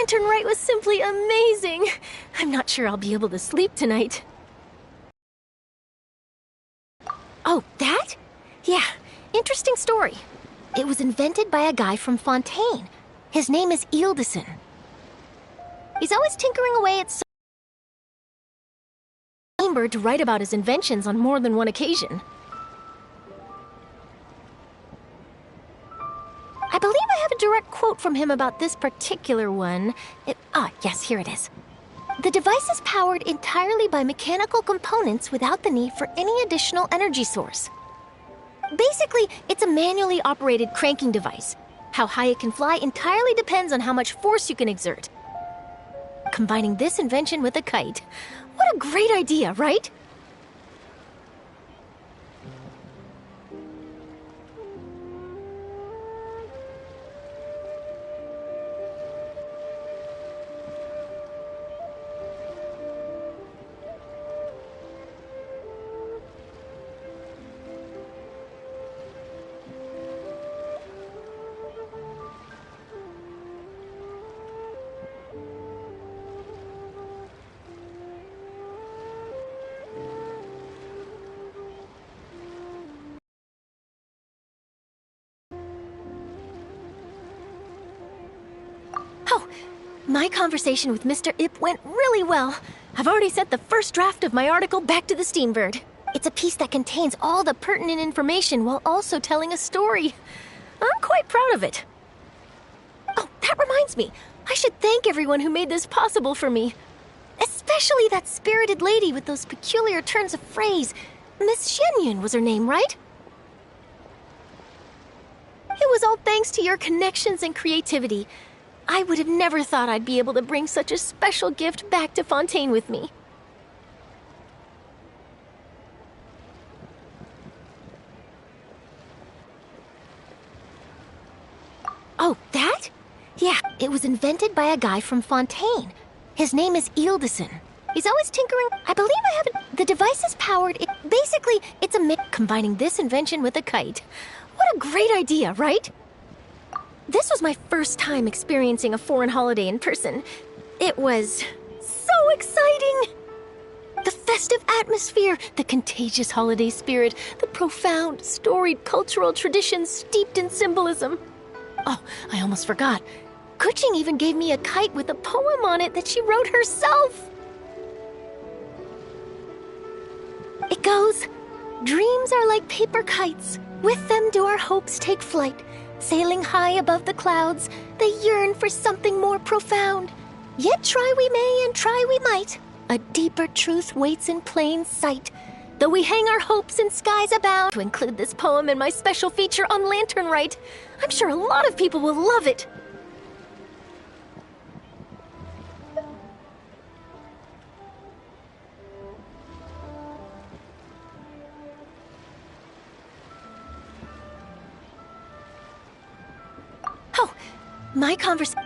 Lantern Rite was simply amazing. I'm not sure I'll be able to sleep tonight. Oh, that? Yeah, interesting story. It was invented by a guy from Fontaine. His name is Ildison. He's always tinkering away at Chamber to write about his inventions on more than one occasion. I believe I have a direct quote from him about this particular one. Yes, here it is. The device is powered entirely by mechanical components without the need for any additional energy source. Basically, it's a manually operated cranking device. How high it can fly entirely depends on how much force you can exert. Combining this invention with a kite. What a great idea, right? My conversation with Mr. Ip went really well. I've already sent the first draft of my article back to the Steambird. It's a piece that contains all the pertinent information while also telling a story. I'm quite proud of it. Oh, that reminds me. I should thank everyone who made this possible for me. Especially that spirited lady with those peculiar turns of phrase. Miss Xianyun was her name, right? It was all thanks to your connections and creativity. I would have never thought I'd be able to bring such a special gift back to Fontaine with me. Oh, that? Yeah, it was invented by a guy from Fontaine. His name is Ildison. He's always tinkering. I believe I have it. The device is powered. Basically, it's combining this invention with a kite. What a great idea, right? This was my first time experiencing a foreign holiday in person. It was so exciting! The festive atmosphere, the contagious holiday spirit, the profound, storied cultural traditions steeped in symbolism. Oh, I almost forgot. Kuching even gave me a kite with a poem on it that she wrote herself. It goes, "Dreams are like paper kites. With them do our hopes take flight. Sailing high above the clouds, they yearn for something more profound. Yet try we may and try we might. A deeper truth waits in plain sight. Though we hang our hopes in skies abound." To include this poem in my special feature on Lantern Rite. I'm sure a lot of people will love it.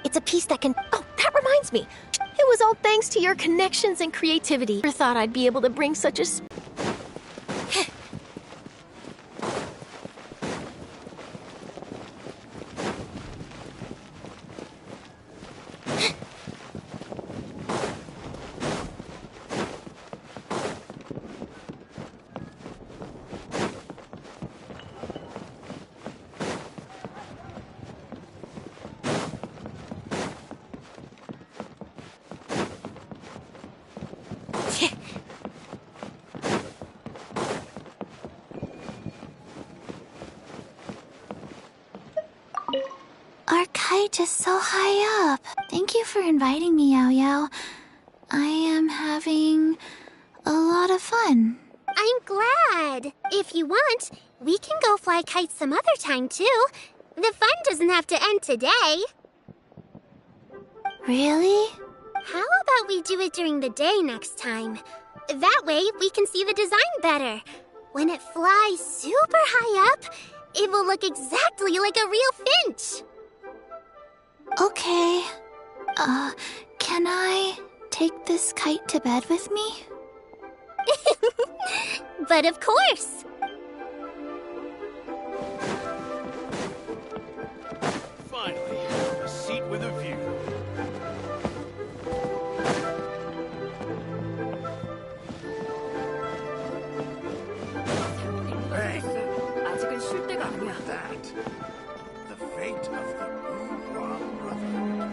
It's a piece that can... Oh, that reminds me. It was all thanks to your connections and creativity. I never thought I'd be able to bring such a... Our kite is so high up. Thank you for inviting me, Yao Yao. I am having a lot of fun. I'm glad. If you want, we can go fly kites some other time, too. The fun doesn't have to end today. Really? How about we do it during the day next time? That way, we can see the design better. When it flies super high up, it will look exactly like a real finch. Okay. Can I take this kite to bed with me? But of course. Finally, a seat with a view. After that, the fate of the Bourgeois Brotherhood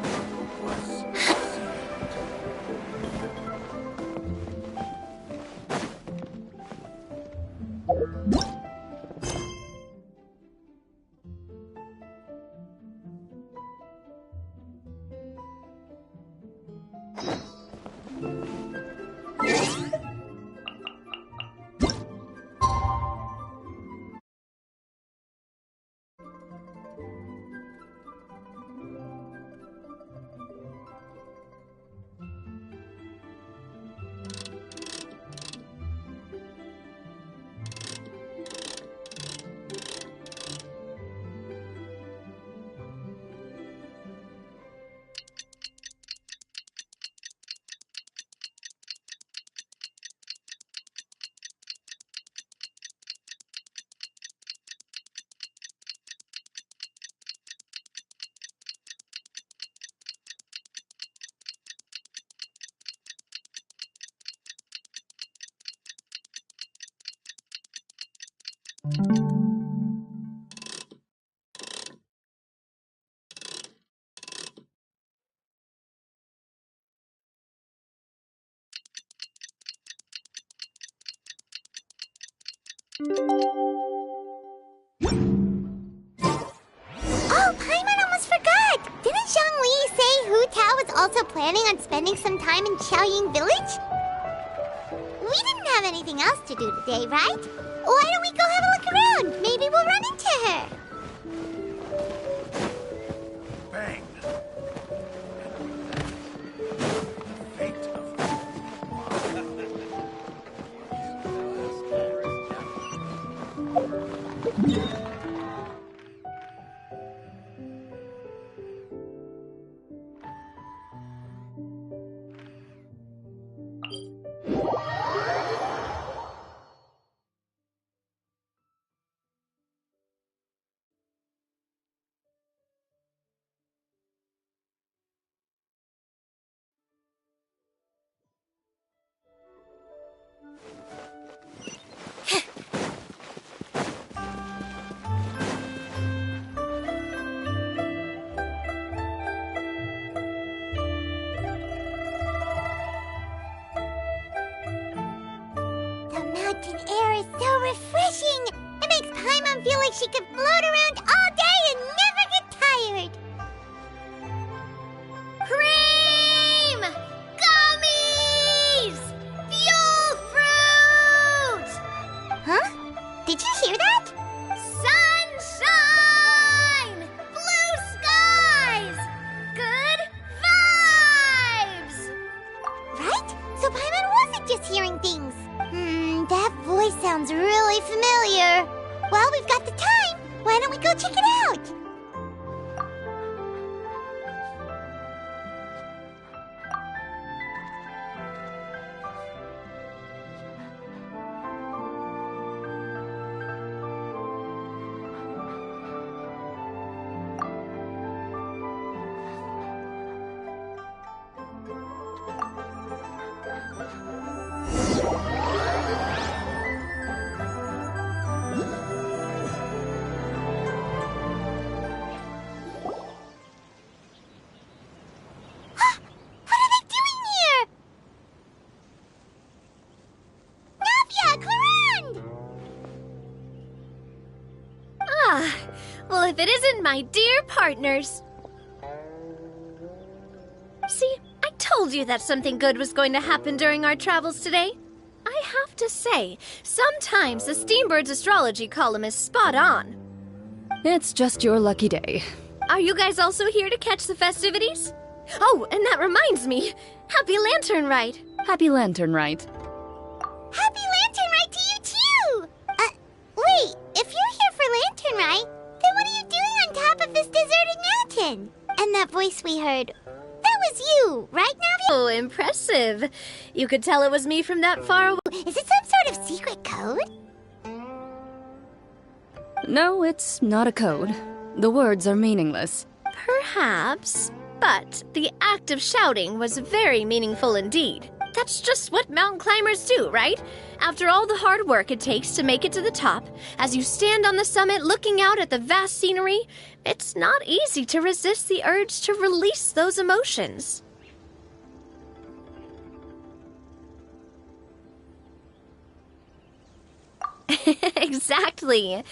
was sealed. Oh, Paimon almost forgot! Didn't Zhongli say Hu Tao was also planning on spending some time in Xiaoying Village? We didn't have anything else to do today, right? Why don't we go have a look around? Maybe we'll run into her. Bang! The fate of the The mountain air is so refreshing. It makes Paimon feel like she could float around all day and never get tired. Cream! Gummies! Fuel fruit! Huh? Did you hear that? Sunshine! Blue skies! Good vibes! Right? So Paimon wasn't just hearing things. That voice sounds really familiar. Well, we've got the time. Why don't we go check it out? Well, if it isn't my dear partners. See, I told you that something good was going to happen during our travels today. I have to say, sometimes the Steambird's astrology column is spot on. It's just your lucky day. Are you guys also here to catch the festivities? Oh, and that reminds me. Happy Lantern Rite. Happy Lantern Rite. Happy Lantern Rite to you, too! Wait, if you're here for Lantern Rite, then what are you doing on top of this deserted mountain? And that voice we heard, that was you, right, Navi? Oh, impressive. You could tell it was me from that far away. Is it some sort of secret code? No, it's not a code. The words are meaningless. Perhaps, but the act of shouting was very meaningful indeed. That's just what mountain climbers do, right? After all the hard work it takes to make it to the top, as you stand on the summit looking out at the vast scenery, it's not easy to resist the urge to release those emotions. Exactly.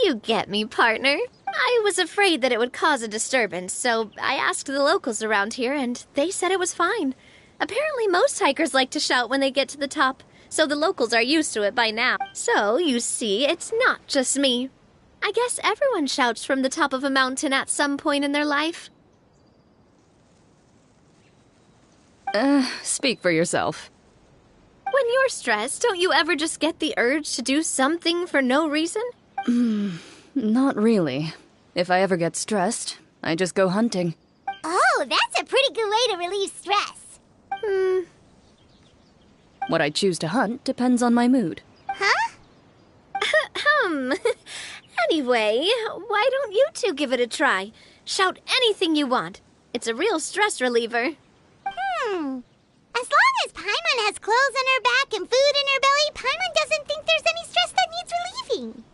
You get me, partner. I was afraid that it would cause a disturbance, so I asked the locals around here, and they said it was fine. Apparently most hikers like to shout when they get to the top, so the locals are used to it by now. So, you see, it's not just me. I guess everyone shouts from the top of a mountain at some point in their life. Speak for yourself. When you're stressed, don't you ever just get the urge to do something for no reason? Not really. If I ever get stressed, I just go hunting. Oh, that's a pretty good way to relieve stress. What I choose to hunt depends on my mood. Huh? Anyway, why don't you two give it a try? Shout anything you want. It's a real stress reliever. As long as Paimon has clothes on her back and food in her belly, Paimon doesn't think there's any stress that needs relieving.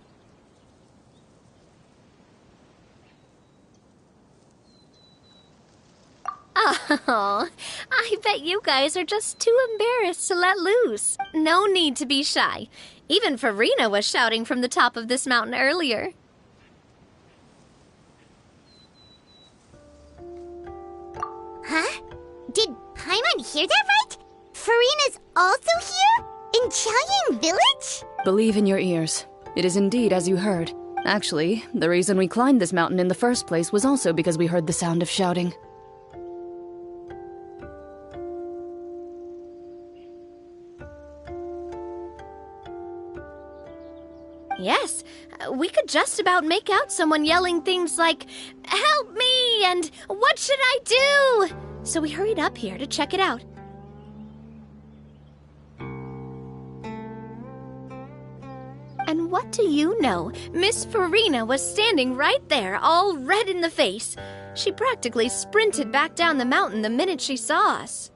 Oh, I bet you guys are just too embarrassed to let loose. No need to be shy. Even Farina was shouting from the top of this mountain earlier. Huh? Did Paimon hear that right? Farina's also here? In Chaoyang Village? Believe in your ears. It is indeed as you heard. Actually, the reason we climbed this mountain in the first place was also because we heard the sound of shouting. Yes, we could just about make out someone yelling things like, "Help me!" and "What should I do?" So we hurried up here to check it out. And what do you know? Miss Farina was standing right there, all red in the face. She practically sprinted back down the mountain the minute she saw us.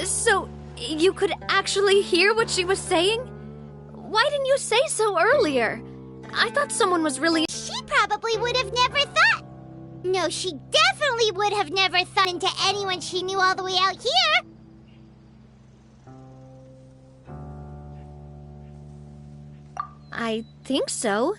So, you could actually hear what she was saying? Why didn't you say so earlier? I thought someone was really... She probably would have never thought. No, she definitely would have never thought into anyone she knew all the way out here. I think so.